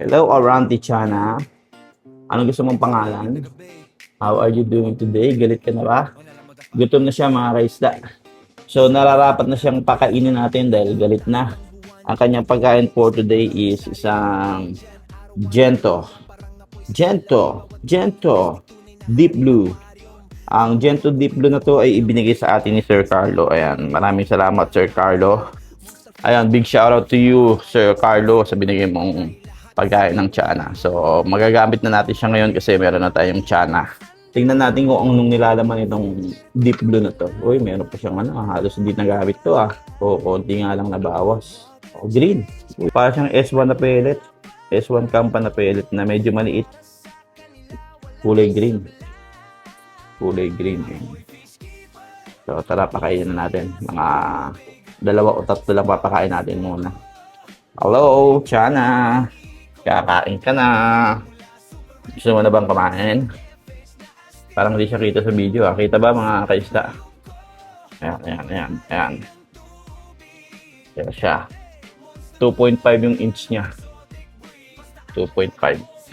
Hello, Aranti Chana. Ano gusto mong pangalan? How are you doing today? Galit ka na ba? Gutom na siya mga kaisda. So, nararapat na siyang pakainin natin dahil galit na. Ang kanyang pagkain for today is isang Gento. Gento Deep Blue. Ang Gento Deep Blue na to ay ibinigay sa atin ni Sir Carlo. Ayan, maraming salamat Sir Carlo. Ayan, big shoutout to you Sir Carlo sa binigay mong pagkain ng Chana. So, magagamit na natin siya ngayon kasi meron na tayong Chana. Tingnan natin kung anong nilalaman itong Deep Blue na to. Uy, meron pa siyang halos hindi nagamit to O, konti nga lang nabawas. O, green. Uy, para siyang S1 na pellet. S1 Kampa na pellet na medyo maliit. Kulay green. Kulay green. So, tara, pakainin na natin. Mga 2 o 3 lang papakain natin muna. Hello, Chana. Kakain ka na. Gusto mo na bang kumain? Parang hindi siya kita sa video. Kita ba mga kaisda? Ayan. Kaya siya. 2.5 yung inch niya. 2.5.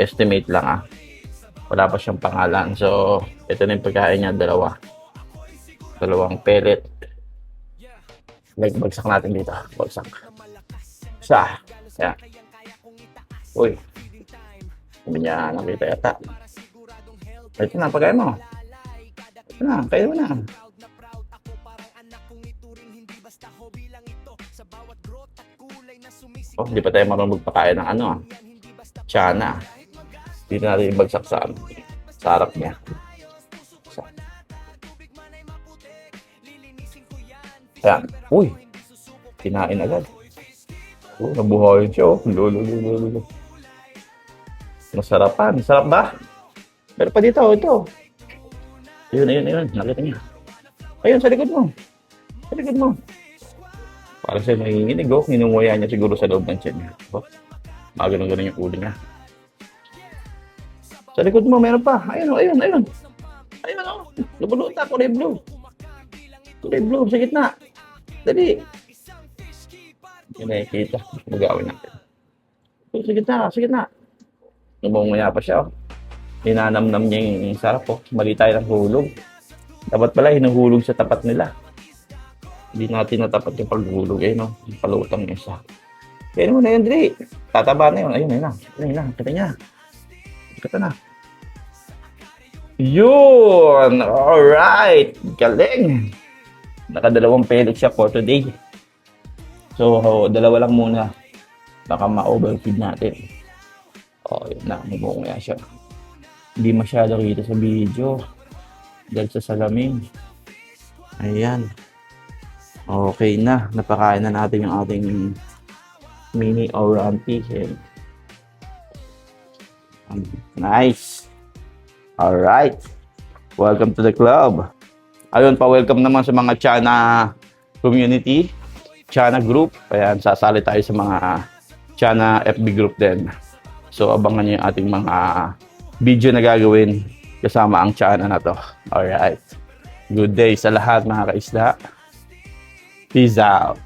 Estimate lang Wala pa siyang pangalan. So, ito na yung pagkain niya. 2 pellet. Bagsak natin dito. Bagsak. Siya. Ayan. Uy. Hindi niya nakita yata. Ito na, pagkain mo. Ito na, kain mo na. Oh, hindi pa tayo marunong magpakain ng Chana. Dito natin ibagsak sa harap niya. Ayan. Uy. Kinain agad. Oh, nabuhayin siya. Lolo. Masarapan. Sarap ba? Pero pa dito, ito. Ayun. Nakita niya. Ayun, sa likod mo. Parang siya nanginginig, Ninunguya niya siguro sa loob ng tiyan niya. Maganon-ganon yung ulo niya. Sa likod mo, meron pa. Ayun. Lubuluta, kulay blue. Sa gitna. Dali. Hindi nakikita. Magawin natin. Sa gitna. Namunguya pa siya, Hinanamnam niya yung sarap, Mali tayo ng hulog. Dapat pala, hinuhulog sa tapat nila. Hindi natin natapat yung paghulog, Yung palutang niya isa. Kaya mo na yun, Dre. Tataba na yun. Ayun na. Kita na. Yun! Alright! Galing! Naka2 pellet siya for today. So, 2 lang muna. Baka ma-overfeed natin. Yun na. Mabungaya siya. Hindi masyado kita sa video. Dahil sa salamin. Ayan. Okay na. Napakain na natin yung ating mini Aranti. Nice. Alright. Welcome to the club. Ayun, pa-welcome naman sa mga Chana community. Chana group. Ayan, sasali tayo sa mga Chana FB group din. So, abangan nyo yung ating mga video na gagawin kasama ang Chana na to. Alright. Good day sa lahat mga kaisda. Peace out.